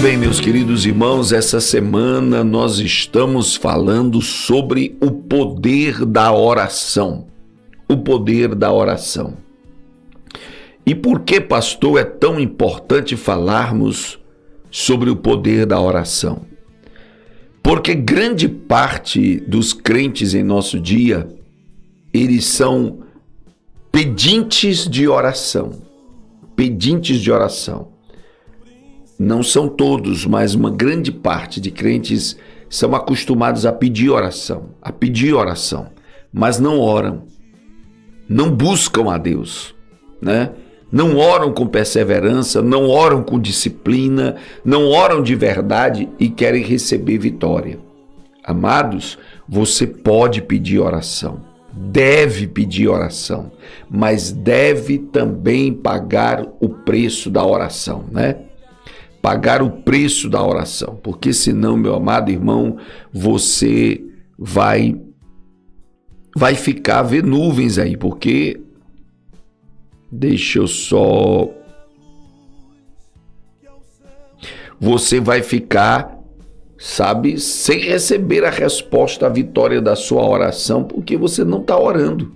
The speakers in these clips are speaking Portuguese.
bem, meus queridos irmãos, essa semana nós estamos falando sobre o poder da oração. O poder da oração. E por que, pastor, é tão importante falarmos sobre o poder da oração? Porque grande parte dos crentes em nosso dia, eles são pedintes de oração. Pedintes de oração. Não são todos, mas uma grande parte de crentes são acostumados a pedir oração, mas não oram, não buscam a Deus, né? Não oram com perseverança, não oram com disciplina, não oram de verdade e querem receber vitória. Amados, você pode pedir oração, deve pedir oração, mas deve também pagar o preço da oração, né? Pagar o preço da oração, porque senão, meu amado irmão, você vai ficar a ver nuvens aí, porque você vai ficar, sabe, sem receber a resposta, a vitória da sua oração, porque você não está orando.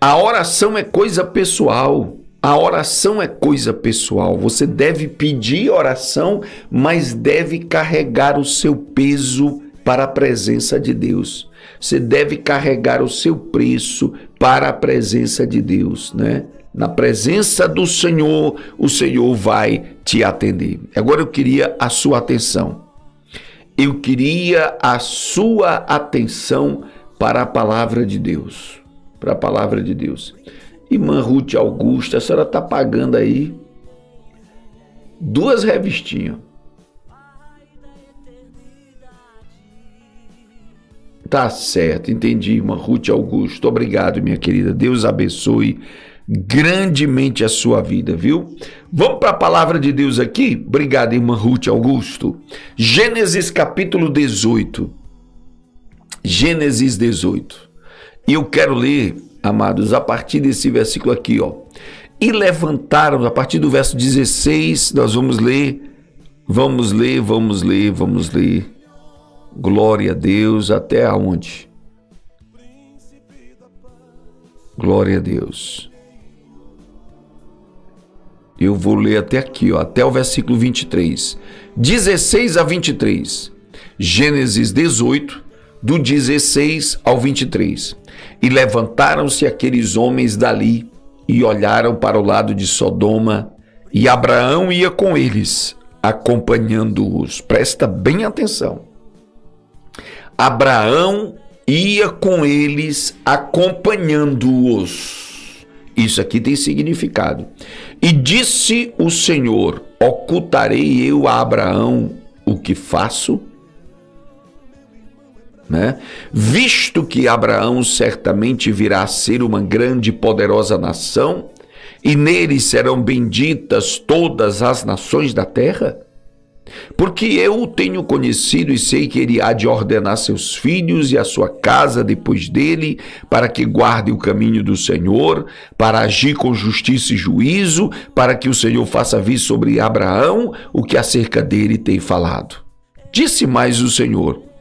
A oração é coisa pessoal. A oração é coisa pessoal, você deve pedir oração, mas deve carregar o seu peso para a presença de Deus. Você deve carregar o seu preço para a presença de Deus, né? Na presença do Senhor, o Senhor vai te atender. Agora eu queria a sua atenção. Eu queria a sua atenção para a palavra de Deus. Para a palavra de Deus. Irmã Ruth Augusta, a senhora está pagando aí 2 revistinhas. Tá certo, entendi, irmã Ruth Augusta. Obrigado, minha querida. Deus abençoe grandemente a sua vida, viu? Vamos para a palavra de Deus aqui? Obrigado, irmã Ruth Augusto. Gênesis capítulo 18. Gênesis 18. E eu quero ler, amados, a partir desse versículo aqui, ó. E levantaram, a partir do verso 16, nós vamos ler. Glória a Deus, até aonde? Glória a Deus. Eu vou ler até aqui, ó, até o versículo 23. 16 a 23. Gênesis 18, do 16 ao 23. E levantaram-se aqueles homens dali e olharam para o lado de Sodoma, e Abraão ia com eles, acompanhando-os. Presta bem atenção. Abraão ia com eles, acompanhando-os. Isso aqui tem significado. E disse o Senhor: ocultarei eu a Abraão o que faço? Né? Visto que Abraão certamente virá a ser uma grande e poderosa nação, e nele serão benditas todas as nações da terra? Porque eu o tenho conhecido e sei que ele há de ordenar seus filhos e a sua casa depois dele, para que guarde o caminho do Senhor, para agir com justiça e juízo, para que o Senhor faça vir sobre Abraão o que acerca dele tem falado. Disse mais o Senhor: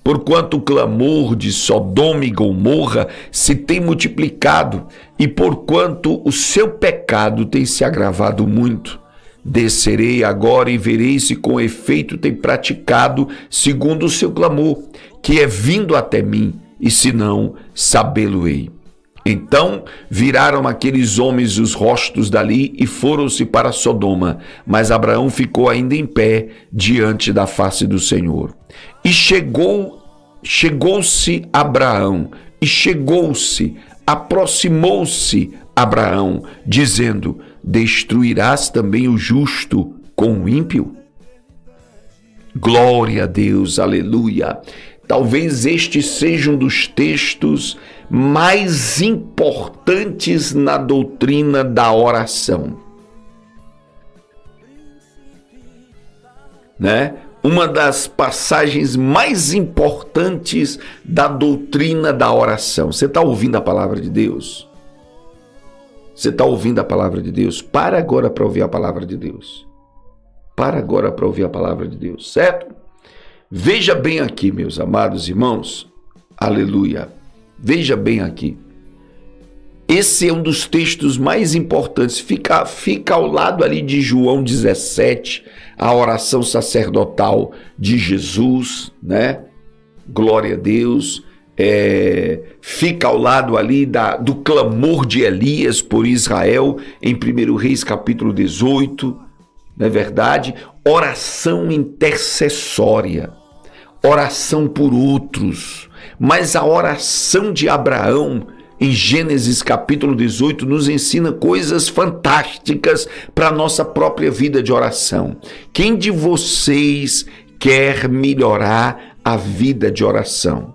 porquanto o clamor de Sodoma e Gomorra se tem multiplicado, e porquanto o seu pecado tem se agravado muito, descerei agora e verei se com efeito tem praticado segundo o seu clamor, que é vindo até mim, e se não, sabê-lo-ei. Então viraram aqueles homens os rostos dali e foram-se para Sodoma, mas Abraão ficou ainda em pé diante da face do Senhor. E chegou-se Abraão, aproximou-se Abraão, dizendo: destruirás também o justo com o ímpio? Glória a Deus, aleluia. Talvez este seja um dos textos mais importantes na doutrina da oração, né? Uma das passagens mais importantes da doutrina da oração. Você está ouvindo a palavra de Deus? Você está ouvindo a palavra de Deus? Para agora para ouvir a palavra de Deus. Para agora para ouvir a palavra de Deus, certo? Veja bem aqui, meus amados irmãos. Aleluia. Veja bem aqui. Esse é um dos textos mais importantes. Fica ao lado ali de João 17, a oração sacerdotal de Jesus, né? Glória a Deus. Fica ao lado ali do clamor de Elias por Israel, em 1 Reis capítulo 18, não é verdade? Oração intercessória, oração por outros. Mas a oração de Abraão, em Gênesis capítulo 18, nos ensina coisas fantásticas para a nossa própria vida de oração. Quem de vocês quer melhorar a vida de oração?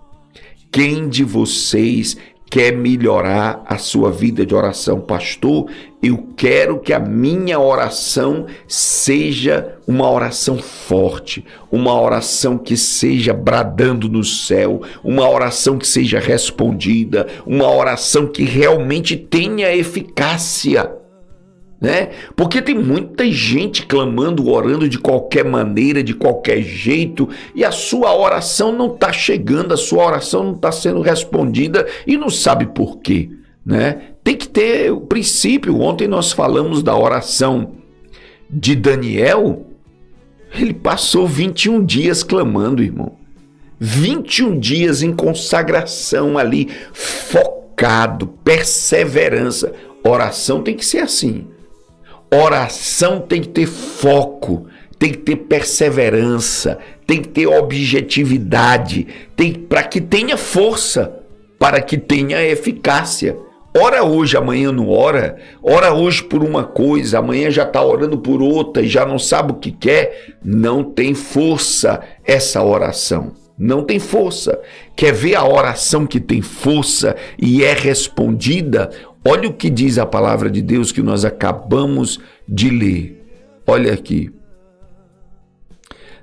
Quem de vocês quer melhorar a sua vida de oração? Pastor, eu quero que a minha oração seja uma oração forte, uma oração que seja bradando no céu, uma oração que seja respondida, uma oração que realmente tenha eficácia, né? Porque tem muita gente clamando, orando de qualquer maneira, de qualquer jeito, e a sua oração não está chegando, a sua oração não está sendo respondida e não sabe por quê, né? Tem que ter o princípio. Ontem nós falamos da oração de Daniel. Ele passou 21 dias clamando, irmão. 21 dias em consagração ali, focado, perseverança. Oração tem que ser assim. Oração tem que ter foco, tem que ter perseverança, tem que ter objetividade, para que tenha força, para que tenha eficácia. Ora hoje, amanhã não ora. Ora hoje por uma coisa, amanhã já está orando por outra e já não sabe o que quer. Não tem força essa oração. Não tem força. Quer ver a oração que tem força e é respondida? Olha o que diz a palavra de Deus que nós acabamos de ler. Olha aqui.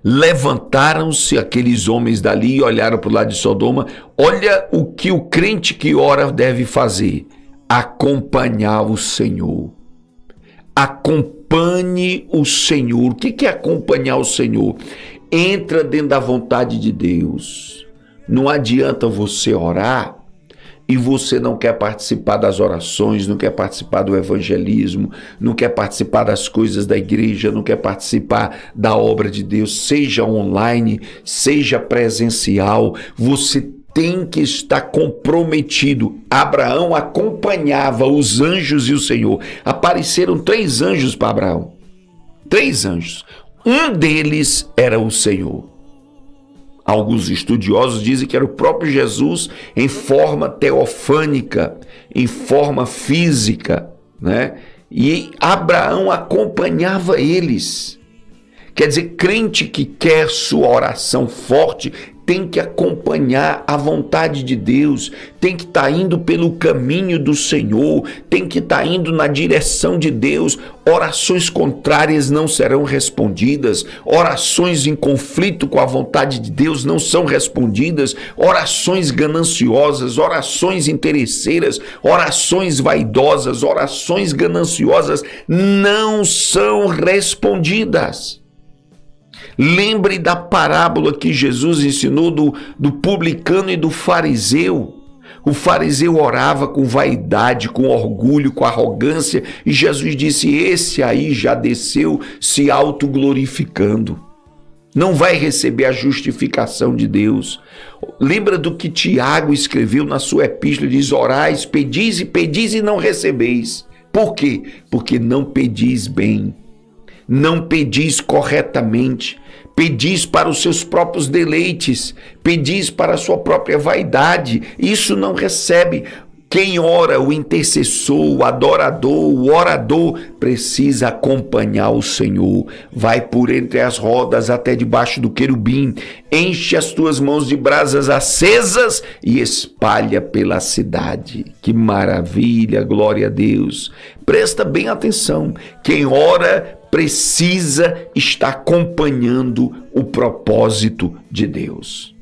Levantaram-se aqueles homens dali e olharam para o lado de Sodoma. Olha o que o crente que ora deve fazer: acompanhar o Senhor. Acompanhe o Senhor. O que é acompanhar o Senhor? Entra dentro da vontade de Deus. Não adianta você orar e você não quer participar das orações, não quer participar do evangelismo, não quer participar das coisas da igreja, não quer participar da obra de Deus, seja online, seja presencial. Você tem que estar comprometido. Abraão acompanhava os anjos e o Senhor. Apareceram 3 anjos para Abraão. 3 anjos. Um deles era o Senhor. Alguns estudiosos dizem que era o próprio Jesus em forma teofânica, em forma física, né? E Abraão acompanhava eles. Quer dizer, crente que quer sua oração forte tem que acompanhar a vontade de Deus, tem que estar indo pelo caminho do Senhor, tem que estar indo na direção de Deus. Orações contrárias não serão respondidas, orações em conflito com a vontade de Deus não são respondidas, orações gananciosas, orações interesseiras, orações vaidosas, orações gananciosas não são respondidas. Lembre da parábola que Jesus ensinou do publicano e do fariseu. O fariseu orava com vaidade, com orgulho, com arrogância, e Jesus disse: esse aí já desceu se autoglorificando. Não vai receber a justificação de Deus. Lembra do que Tiago escreveu na sua epístola, diz: orais, pedis e não recebeis. Por quê? Porque não pedis bem, não pedis corretamente, pedis para os seus próprios deleites, pedis para a sua própria vaidade. Isso não recebe. Quem ora, o intercessor, o adorador, o orador, precisa acompanhar o Senhor. Vai por entre as rodas até debaixo do querubim, enche as tuas mãos de brasas acesas e espalha pela cidade. Que maravilha, glória a Deus. Presta bem atenção. Quem ora precisa estar acompanhando o propósito de Deus.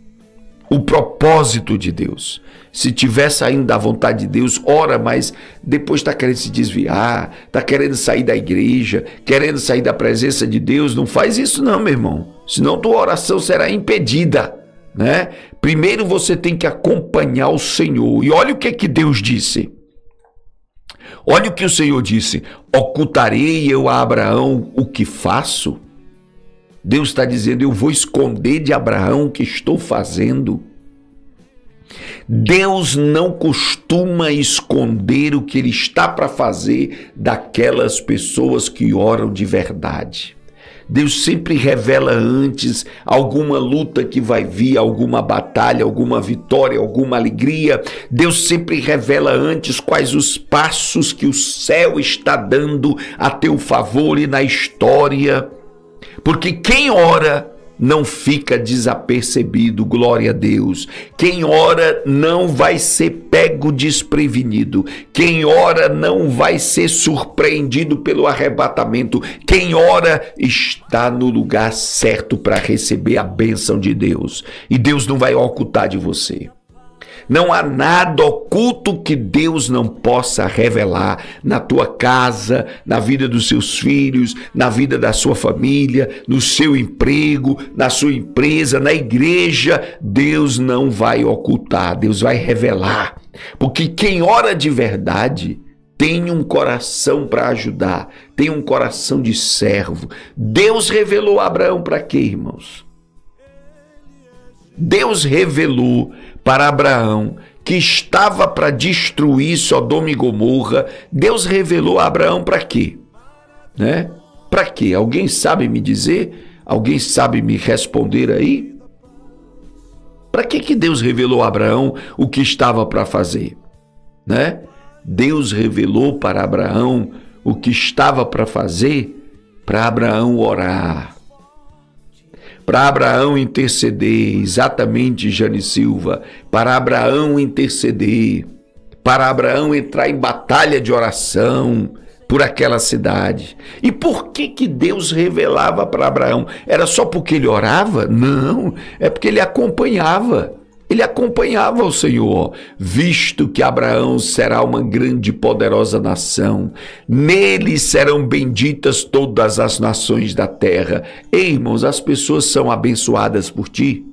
o propósito de Deus. Se estiver saindo da vontade de Deus, ora, mas depois está querendo se desviar, está querendo sair da igreja, querendo sair da presença de Deus, não faz isso não, meu irmão. Senão tua oração será impedida, né? Primeiro você tem que acompanhar o Senhor. E olha o que Deus disse. Olha o que o Senhor disse: ocultarei eu a Abraão o que faço? Deus está dizendo: eu vou esconder de Abraão o que estou fazendo. Deus não costuma esconder o que Ele está para fazer daquelas pessoas que oram de verdade. Deus sempre revela antes alguma luta que vai vir, alguma batalha, alguma vitória, alguma alegria. Deus sempre revela antes quais os passos que o céu está dando a teu favor e na história. Porque quem ora não fica desapercebido, glória a Deus. Quem ora não vai ser pego desprevenido. Quem ora não vai ser surpreendido pelo arrebatamento. Quem ora está no lugar certo para receber a bênção de Deus. E Deus não vai ocultar de você. Não há nada oculto que Deus não possa revelar na tua casa, na vida dos seus filhos, na vida da sua família, no seu emprego, na sua empresa, na igreja. Deus não vai ocultar, Deus vai revelar. Porque quem ora de verdade tem um coração para ajudar, tem um coração de servo. Deus revelou a Abraão para quê, irmãos? Deus revelou para Abraão que estava para destruir Sodoma e Gomorra. Deus revelou a Abraão para quê? Né? Para quê? Alguém sabe me dizer? Alguém sabe me responder aí? Para que Deus revelou a Abraão o que estava para fazer? Né? Deus revelou para Abraão o que estava para fazer, para Abraão orar. Para Abraão interceder, exatamente, Jane Silva, para Abraão interceder, para Abraão entrar em batalha de oração por aquela cidade. E por que Deus revelava para Abraão? Era só porque ele orava? Não, é porque ele acompanhava. Ele acompanhava o Senhor, visto que Abraão será uma grande e poderosa nação. Nele serão benditas todas as nações da terra. Ei, irmãos, as pessoas são abençoadas por ti?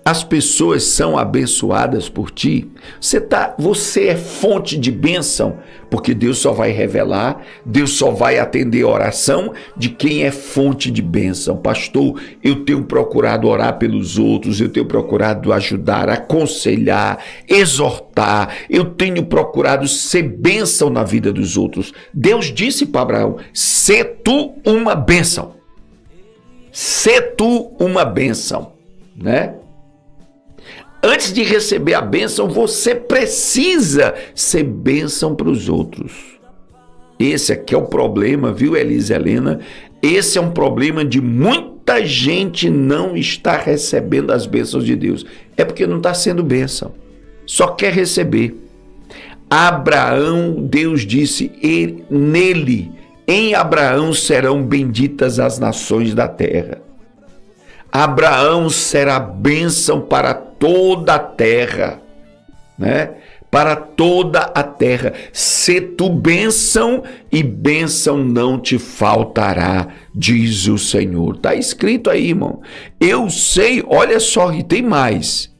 As pessoas são abençoadas por ti. Você é fonte de bênção, porque Deus só vai revelar, Deus só vai atender a oração de quem é fonte de bênção. Pastor, eu tenho procurado orar pelos outros, eu tenho procurado ajudar, aconselhar, exortar, eu tenho procurado ser bênção na vida dos outros. Deus disse para Abraão: sê tu uma bênção. Sê tu uma bênção, né? Antes de receber a bênção, você precisa ser bênção para os outros. Esse aqui é o problema, viu, Elisa Helena? Esse é um problema de muita gente não estar recebendo as bênçãos de Deus. É porque não está sendo bênção. Só quer receber. Abraão, Deus disse, nele, em Abraão serão benditas as nações da terra. Abraão será bênção para toda a terra, né? Para toda a terra. Sê tu bênção e bênção não te faltará, diz o Senhor. Está escrito aí, irmão. Eu sei, olha só, e tem mais,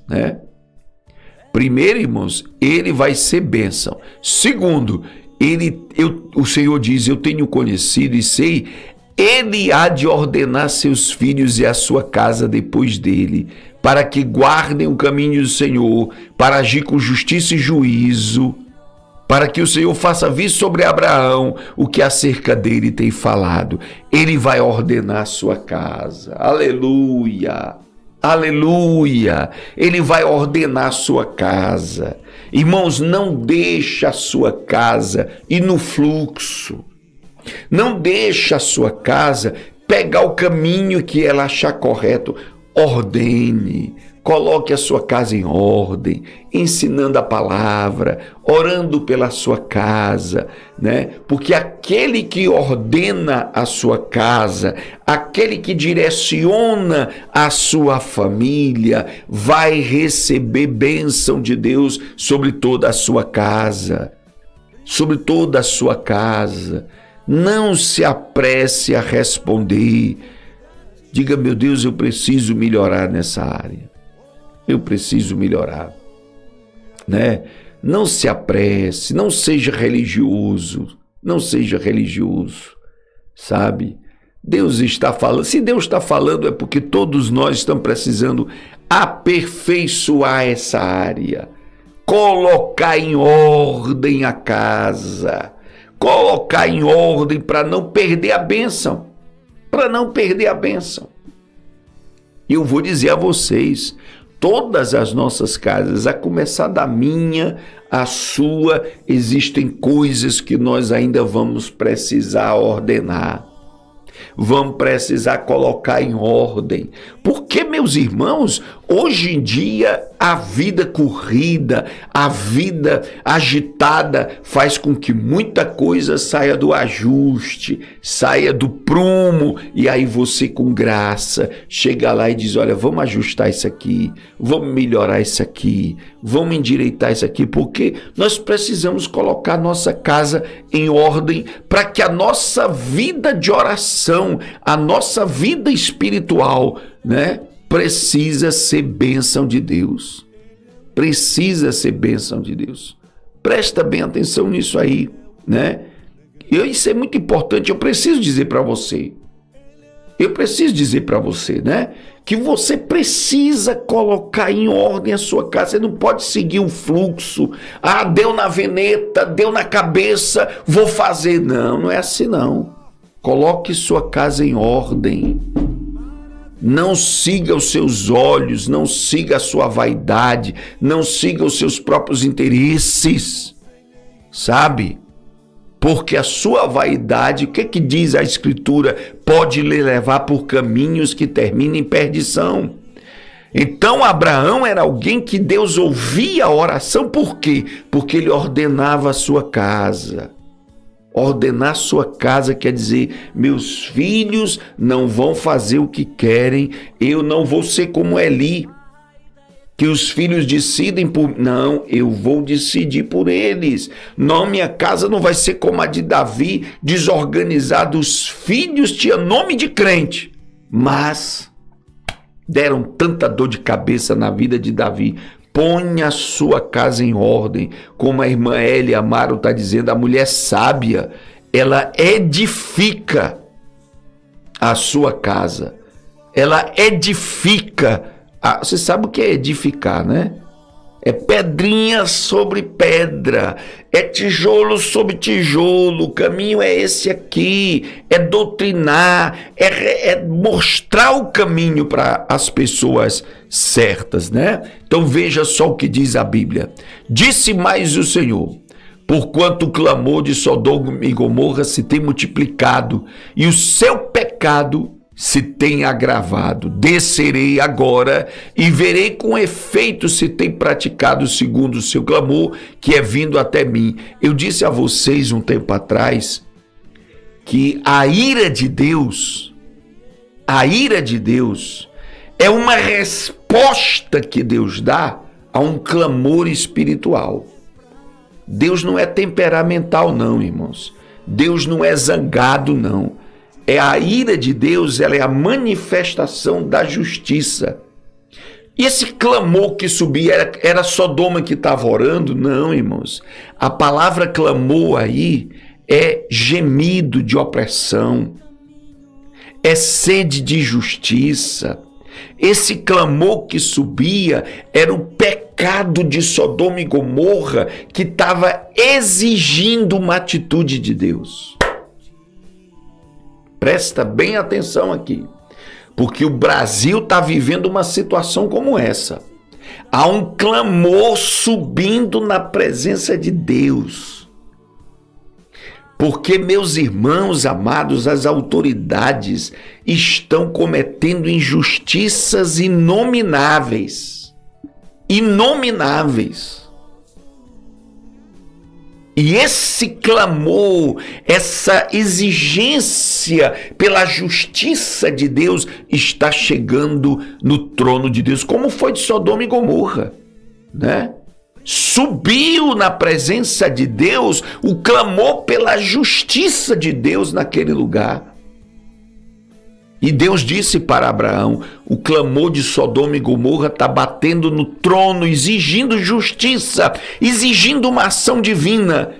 né? Primeiro, irmãos, ele vai ser bênção. Segundo, o Senhor diz, eu tenho conhecido e sei, ele há de ordenar seus filhos e a sua casa depois dele, para que guardem o caminho do Senhor, para agir com justiça e juízo, para que o Senhor faça vir sobre Abraão o que acerca dele tem falado. Ele vai ordenar a sua casa. Aleluia! Aleluia! Ele vai ordenar a sua casa. Irmãos, não deixa a sua casa ir no fluxo. Não deixa a sua casa pegar o caminho que ela achar correto. Ordene, Coloque a sua casa em ordem, ensinando a palavra, orando pela sua casa, né? Porque aquele que ordena a sua casa, aquele que direciona a sua família, vai receber bênção de Deus sobre toda a sua casa. Sobre toda a sua casa. Não se apresse a responder. Diga, meu Deus, eu preciso melhorar nessa área. Eu preciso melhorar, né? Não se apresse, não seja religioso, sabe? Deus está falando, se Deus está falando é porque todos nós estamos precisando aperfeiçoar essa área, colocar em ordem a casa, colocar em ordem para não perder a bênção, E eu vou dizer a vocês, todas as nossas casas, a começar da minha, a sua, existem coisas que nós ainda vamos precisar ordenar. Vamos precisar colocar em ordem. Porque, meus irmãos, hoje em dia a vida corrida, a vida agitada faz com que muita coisa saia do ajuste, saia do prumo, e aí você com graça chega lá e diz, olha, vamos ajustar isso aqui, vamos melhorar isso aqui, vamos endireitar isso aqui, porque nós precisamos colocar nossa casa em ordem para que a nossa vida de oração, a nossa vida espiritual, né, precisa ser bênção de Deus. Precisa ser bênção de Deus. Presta bem atenção nisso aí, né? Isso é muito importante. Eu preciso dizer para você, né? Que você precisa colocar em ordem a sua casa. Você não pode seguir o fluxo. Ah, deu na veneta, deu na cabeça, vou fazer. Não, não é assim não. Coloque sua casa em ordem. Não siga os seus olhos, não siga a sua vaidade, não siga os seus próprios interesses, sabe? Porque a sua vaidade, o que diz a Escritura? Pode lhe levar por caminhos que terminam em perdição. Então Abraão era alguém que Deus ouvia a oração, por quê? Porque ele ordenava a sua casa. Ordenar sua casa quer dizer, meus filhos não vão fazer o que querem, eu não vou ser como Eli, que os filhos decidem por... Não, eu vou decidir por eles. Não, minha casa não vai ser como a de Davi, desorganizada. Os filhos tinham nome de crente, mas deram tanta dor de cabeça na vida de Davi. Ponha a sua casa em ordem, como a irmã Elia Amaro está dizendo, a mulher sábia, ela edifica a sua casa, ela edifica, você sabe o que é edificar, né? É pedrinha sobre pedra, é tijolo sobre tijolo, o caminho é esse aqui, é doutrinar, é mostrar o caminho para as pessoas certas, né? Então veja só o que diz a Bíblia. Disse mais o Senhor, porquanto o clamor de Sodoma e Gomorra se tem multiplicado e o seu pecado se tem agravado, descerei agora e verei com efeito se tem praticado segundo o seu clamor, que é vindo até mim. Eu disse a vocês um tempo atrás que a ira de Deus é uma resposta que Deus dá a um clamor espiritual. Deus não é temperamental não, irmãos. Deus não é zangado não. É a ira de Deus, ela é a manifestação da justiça. E esse clamor que subia, era Sodoma que estava orando? Não, irmãos. A palavra clamor aí é gemido de opressão, é sede de justiça. Esse clamor que subia era o pecado de Sodoma e Gomorra que estava exigindo uma atitude de Deus. Presta bem atenção aqui, porque o Brasil está vivendo uma situação como essa. Há um clamor subindo na presença de Deus. Porque, meus irmãos amados, as autoridades estão cometendo injustiças inomináveis. Inomináveis. E esse clamor, essa exigência pela justiça de Deus está chegando no trono de Deus, como foi de Sodoma e Gomorra, né? Subiu na presença de Deus o clamor pela justiça de Deus naquele lugar. E Deus disse para Abraão: o clamor de Sodoma e Gomorra está batendo no trono, exigindo justiça, exigindo uma ação divina.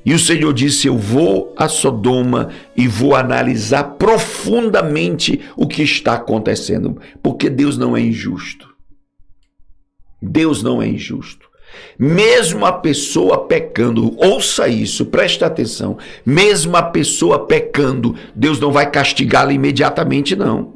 E o Senhor disse: eu vou a Sodoma e vou analisar profundamente o que está acontecendo, porque Deus não é injusto. Deus não é injusto. Mesmo a pessoa pecando, ouça isso, preste atenção, mesmo a pessoa pecando, Deus não vai castigá-la imediatamente, não.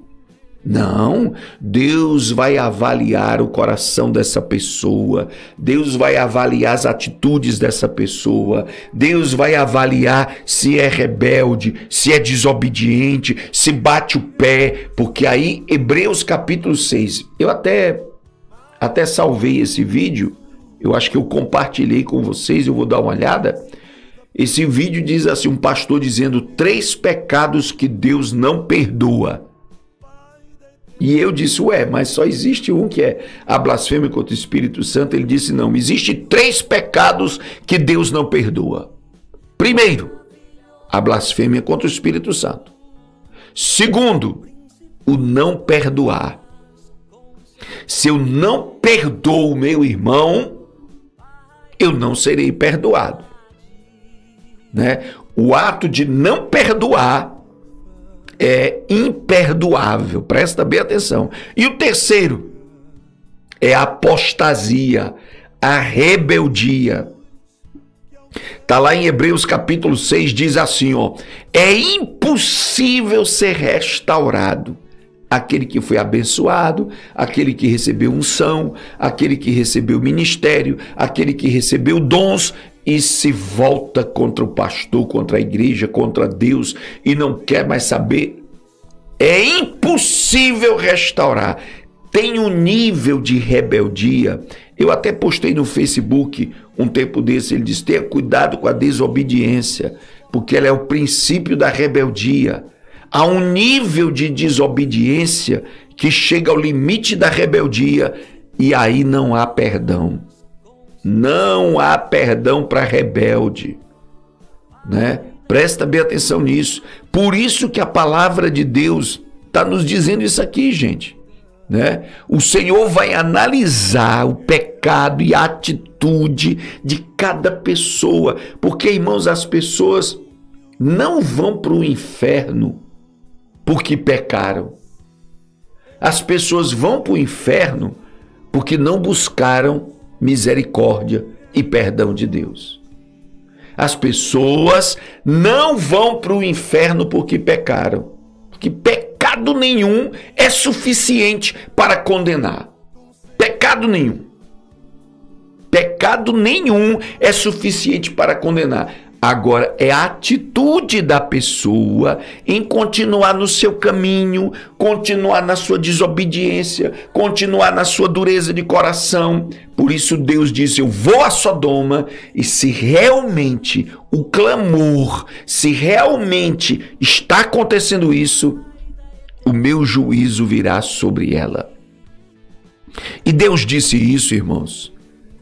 Não, Deus vai avaliar o coração dessa pessoa, Deus vai avaliar as atitudes dessa pessoa, Deus vai avaliar se é rebelde, se é desobediente, se bate o pé, porque aí, Hebreus capítulo 6, eu até salvei esse vídeo. Eu acho que eu compartilhei com vocês, eu vou dar uma olhada. Esse vídeo diz assim, um pastor dizendo 3 pecados que Deus não perdoa. E eu disse, mas só existe um, que é a blasfêmia contra o Espírito Santo. Ele disse, não, existe 3 pecados que Deus não perdoa. Primeiro, a blasfêmia contra o Espírito Santo. Segundo, o não perdoar. Se eu não perdoo o meu irmão, eu não serei perdoado, né? O ato de não perdoar é imperdoável, presta bem atenção. E o terceiro é a apostasia, a rebeldia. Está lá em Hebreus capítulo 6, diz assim, é impossível ser restaurado aquele que foi abençoado, aquele que recebeu unção, aquele que recebeu ministério, aquele que recebeu dons e se volta contra o pastor, contra a igreja, contra Deus e não quer mais saber. É impossível restaurar. Tem um nível de rebeldia. Eu até postei no Facebook um tempo desse, ele disse, tenha cuidado com a desobediência, porque ela é o princípio da rebeldia. Há um nível de desobediência que chega ao limite da rebeldia e aí não há perdão. Não há perdão para rebelde, né? Presta bem atenção nisso. Por isso que a palavra de Deus está nos dizendo isso aqui, gente, né? O Senhor vai analisar o pecado e a atitude de cada pessoa, porque, irmãos, as pessoas não vão para o inferno porque pecaram. As pessoas vão para o inferno porque não buscaram misericórdia e perdão de Deus. As pessoas não vão para o inferno porque pecaram, porque pecado nenhum é suficiente para condenar. Pecado nenhum. Pecado nenhum é suficiente para condenar. Agora, é a atitude da pessoa em continuar no seu caminho, continuar na sua desobediência, continuar na sua dureza de coração. Por isso Deus disse, eu vou a Sodoma e se realmente o clamor, se realmente está acontecendo isso, o meu juízo virá sobre ela. E Deus disse isso, irmãos.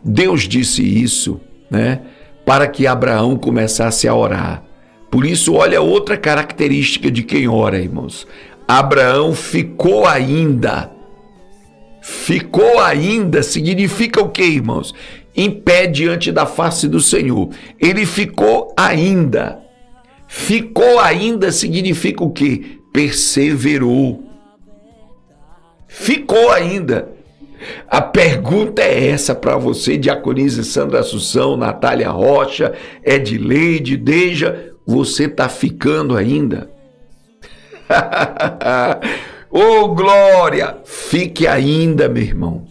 Deus disse isso, né? Para que Abraão começasse a orar. Por isso, olha outra característica de quem ora, irmãos. Abraão ficou ainda. Ficou ainda significa o quê, irmãos? Em pé diante da face do Senhor. Ele ficou ainda. Ficou ainda significa o quê? Perseverou. Ficou ainda. A pergunta é essa para você, Diaconisa Sandra Assunção, Natália Rocha, Edileide, Deja, você está ficando ainda? Oh, glória! Fique ainda, meu irmão.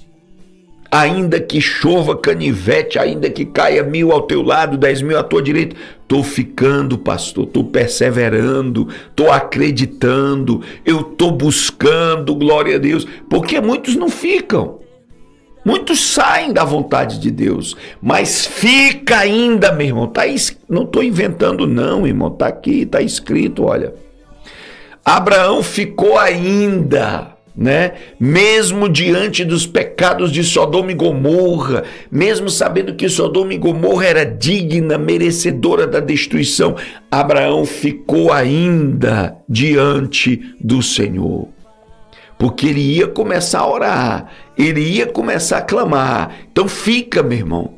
Ainda que chova canivete, ainda que caia 1000 ao teu lado, 10.000 à tua direita, Estou ficando, pastor, estou perseverando, estou acreditando, eu estou buscando, glória a Deus, porque muitos não ficam. Muitos saem da vontade de Deus, mas fica ainda, meu irmão. Não estou inventando não, irmão, está aqui, está escrito, olha. Abraão ficou ainda, né? Mesmo diante dos pecados de Sodoma e Gomorra, mesmo sabendo que Sodoma e Gomorra era digna, merecedora da destruição, Abraão ficou ainda diante do Senhor. Porque ele ia começar a orar, ele ia começar a clamar. Então fica, meu irmão,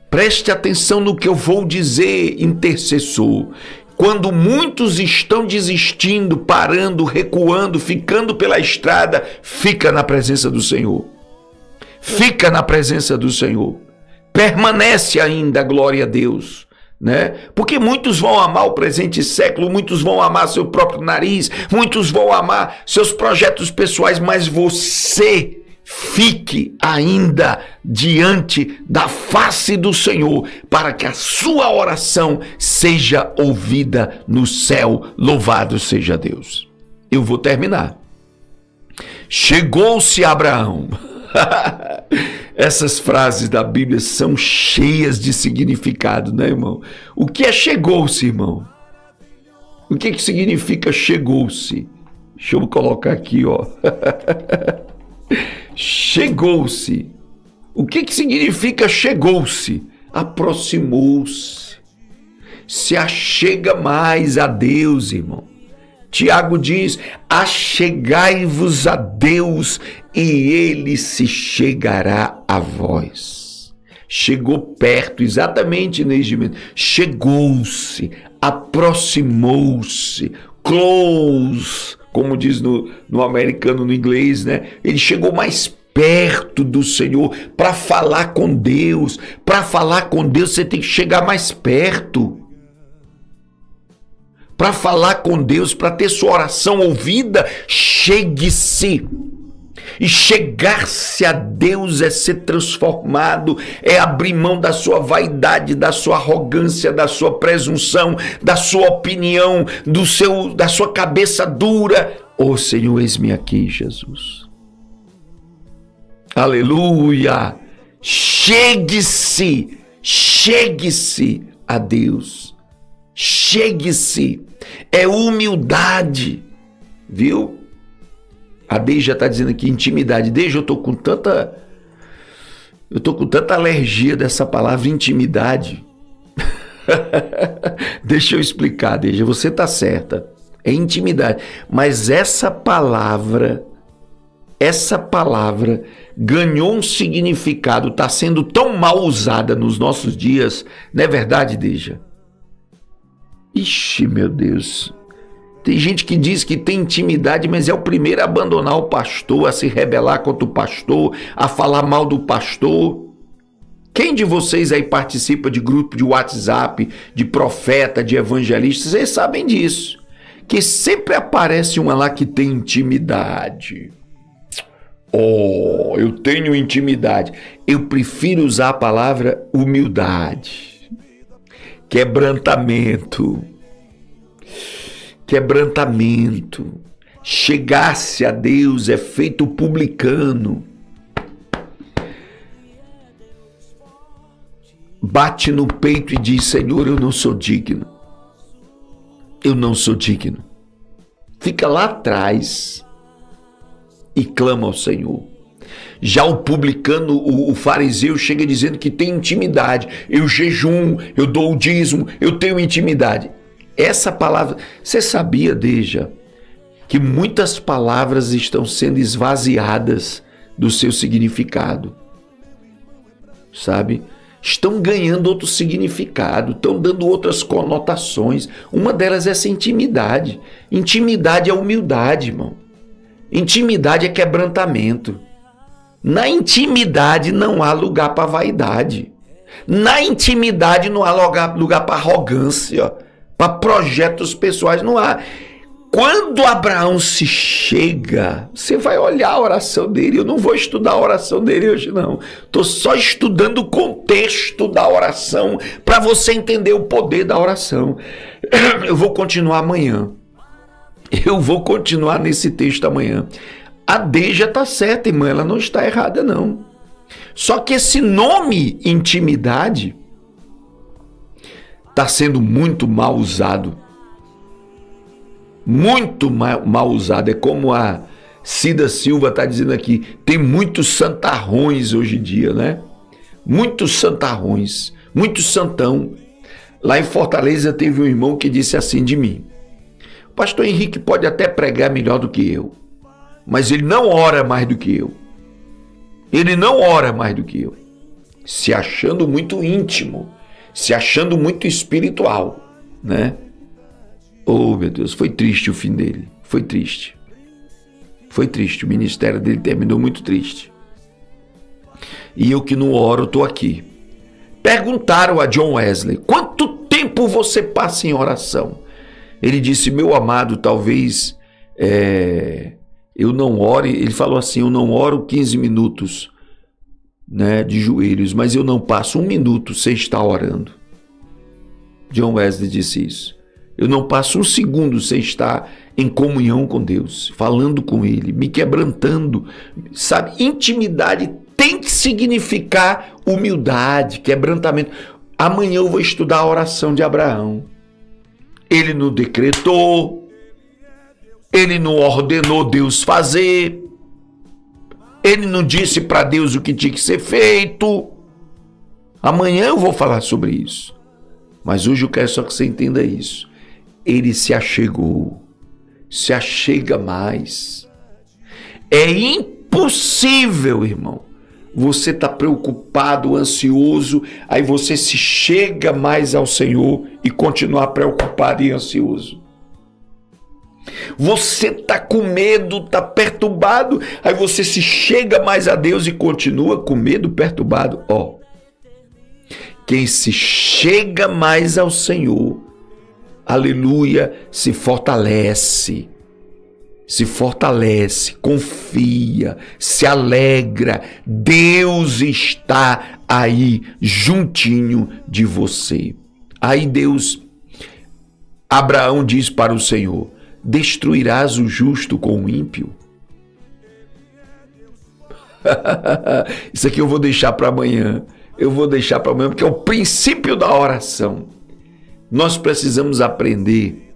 preste atenção no que eu vou dizer, intercessor. Quando muitos estão desistindo, parando, recuando, ficando pela estrada, fica na presença do Senhor. Fica na presença do Senhor. Permanece ainda, glória a Deus. Né? Porque muitos vão amar o presente século, muitos vão amar seu próprio nariz, muitos vão amar seus projetos pessoais, mas você fique ainda diante da face do Senhor, para que a sua oração seja ouvida no céu. Louvado seja Deus. Eu vou terminar. Chegou-se Abraão. Essas frases da Bíblia são cheias de significado, né, irmão? O que é chegou-se, irmão? O que significa chegou-se? Deixa eu colocar aqui, ó. Chegou-se. O que significa chegou-se? Aproximou-se. Se achega mais a Deus, irmão. Tiago diz: achegai-vos a Deus e ele se chegará a vós. Chegou perto, exatamente neste momento. Chegou-se, aproximou-se, close, como diz no americano, no inglês, né? Ele chegou mais perto do Senhor para falar com Deus. Para falar com Deus, você tem que chegar mais perto. Para falar com Deus, para ter sua oração ouvida, chegue-se. E chegar-se a Deus é ser transformado, é abrir mão da sua vaidade, da sua arrogância, da sua presunção, da sua opinião, da sua cabeça dura. Oh Senhor, eis-me aqui, Jesus. Aleluia! Chegue-se, chegue-se a Deus. Chegue-se, é humildade, viu? A Deja está dizendo aqui intimidade. Deja, eu tô com tanta alergia dessa palavra intimidade. Deixa eu explicar, Deja, você tá certa, é intimidade, mas essa palavra ganhou um significado, está sendo tão mal usada nos nossos dias, não é verdade, Deja? Ixi, meu Deus, tem gente que diz que tem intimidade, mas é o primeiro a abandonar o pastor, a se rebelar contra o pastor, a falar mal do pastor. Quem de vocês aí participa de grupo de WhatsApp, de profeta, de evangelista? Vocês sabem disso, que sempre aparece uma lá que tem intimidade. Oh, eu tenho intimidade. Eu prefiro usar a palavra humildade. Quebrantamento. Chegar-se a Deus é feito publicano. Bate no peito e diz: Senhor, eu não sou digno. Eu não sou digno. Fica lá atrás e clama ao Senhor. Já o publicano, o fariseu, chega dizendo que tem intimidade. Eu jejum, eu dou o dízimo, eu tenho intimidade. Essa palavra, você sabia, Deja, que muitas palavras estão sendo esvaziadas do seu significado? Sabe? Estão ganhando outro significado, estão dando outras conotações. Uma delas é essa intimidade. Intimidade é humildade, irmão. Intimidade é quebrantamento. Na intimidade não há lugar para vaidade. Na intimidade não há lugar para arrogância, para projetos pessoais, não há. quando Abraão se chega, você vai olhar a oração dele. Eu não vou estudar a oração dele hoje, não. Estou só estudando o contexto da oração para você entender o poder da oração. Eu vou continuar amanhã. Eu vou continuar nesse texto amanhã. A Deja está certa, irmã, ela não está errada, não. Só que esse nome intimidade está sendo muito mal usado. Muito mal usado. É como a Cida Silva está dizendo aqui, tem muitos santarrões hoje em dia, né? Muitos santarrões, muito santão. Lá em Fortaleza teve um irmão que disse assim de mim: o pastor Henrique pode até pregar melhor do que eu, mas ele não ora mais do que eu. Ele não ora mais do que eu. Se achando muito íntimo, se achando muito espiritual, né? Oh, meu Deus, foi triste o fim dele. Foi triste. Foi triste. O ministério dele terminou muito triste. E eu que não oro, estou aqui. Perguntaram a John Wesley: quanto tempo você passa em oração? Ele disse: meu amado, talvez eu não ore. Ele falou assim: eu não oro 15 minutos, né, de joelhos, mas eu não passo 1 minuto sem estar orando. John Wesley disse isso. Eu não passo 1 segundo sem estar em comunhão com Deus, falando com Ele, me quebrantando. Sabe, intimidade tem que significar humildade, quebrantamento. Amanhã eu vou estudar a oração de Abraão. Ele não decretou, ele não ordenou Deus fazer, ele não disse para Deus o que tinha que ser feito. Amanhã eu vou falar sobre isso. Mas hoje eu quero só que você entenda isso. Ele se achegou, se achega mais. É impossível, irmão, você está preocupado, ansioso, aí você se chega mais ao Senhor e continuar preocupado e ansioso. Você está com medo, está perturbado, aí você se chega mais a Deus e continua com medo, perturbado. Ó, quem se chega mais ao Senhor, aleluia, se fortalece, confia, se alegra. Deus está aí juntinho de você. Aí Abraão diz para o Senhor: destruirás o justo com o ímpio? Isso aqui eu vou deixar para amanhã. Eu vou deixar para amanhã porque é o princípio da oração. Nós precisamos aprender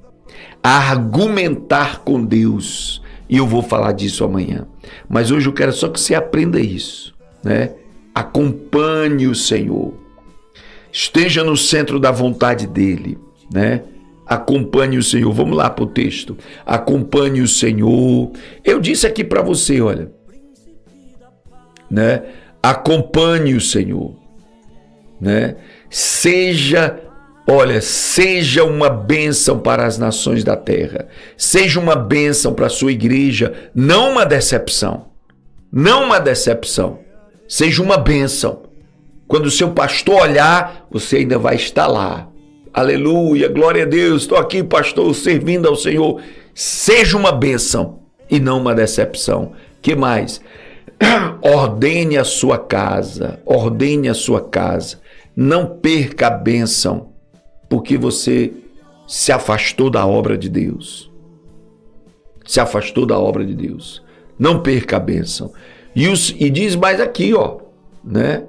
a argumentar com Deus. E eu vou falar disso amanhã. Mas hoje eu quero só que você aprenda isso, né? Acompanhe o Senhor. Esteja no centro da vontade dele, né? Acompanhe o Senhor. Vamos lá para o texto. Acompanhe o Senhor. Eu disse aqui para você, olha, né? Acompanhe o Senhor, né? Seja uma bênção para as nações da terra. Seja uma bênção para a sua igreja, não uma decepção. Não uma decepção. Seja uma bênção. Quando o seu pastor olhar, você ainda vai estar lá. Aleluia, glória a Deus, estou aqui, pastor, servindo ao Senhor. Seja uma bênção e não uma decepção. Que mais? Ordene a sua casa. Ordene a sua casa. Não perca a bênção porque você se afastou da obra de Deus. Se afastou da obra de Deus. Não perca a bênção. E diz mais aqui, ó, né?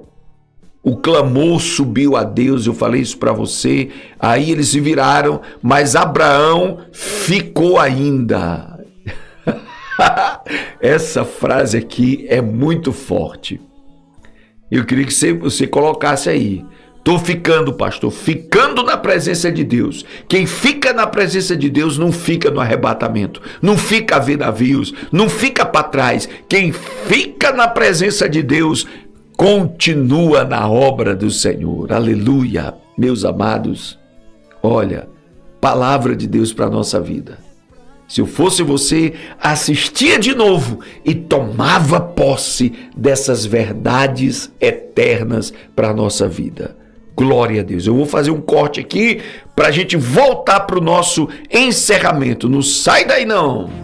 O clamor subiu a Deus, eu falei isso para você. Aí eles se viraram, mas Abraão ficou ainda. Essa frase aqui é muito forte. Eu queria que você colocasse aí. Estou ficando, pastor, ficando na presença de Deus. Quem fica na presença de Deus não fica no arrebatamento, não fica a ver navios, não fica para trás. Quem fica na presença de Deus continua na obra do Senhor. Aleluia, meus amados. Olha, palavra de Deus para a nossa vida. Se eu fosse você, assistia de novo e tomava posse dessas verdades eternas para a nossa vida. Glória a Deus. Eu vou fazer um corte aqui para a gente voltar para o nosso encerramento. Não sai daí não.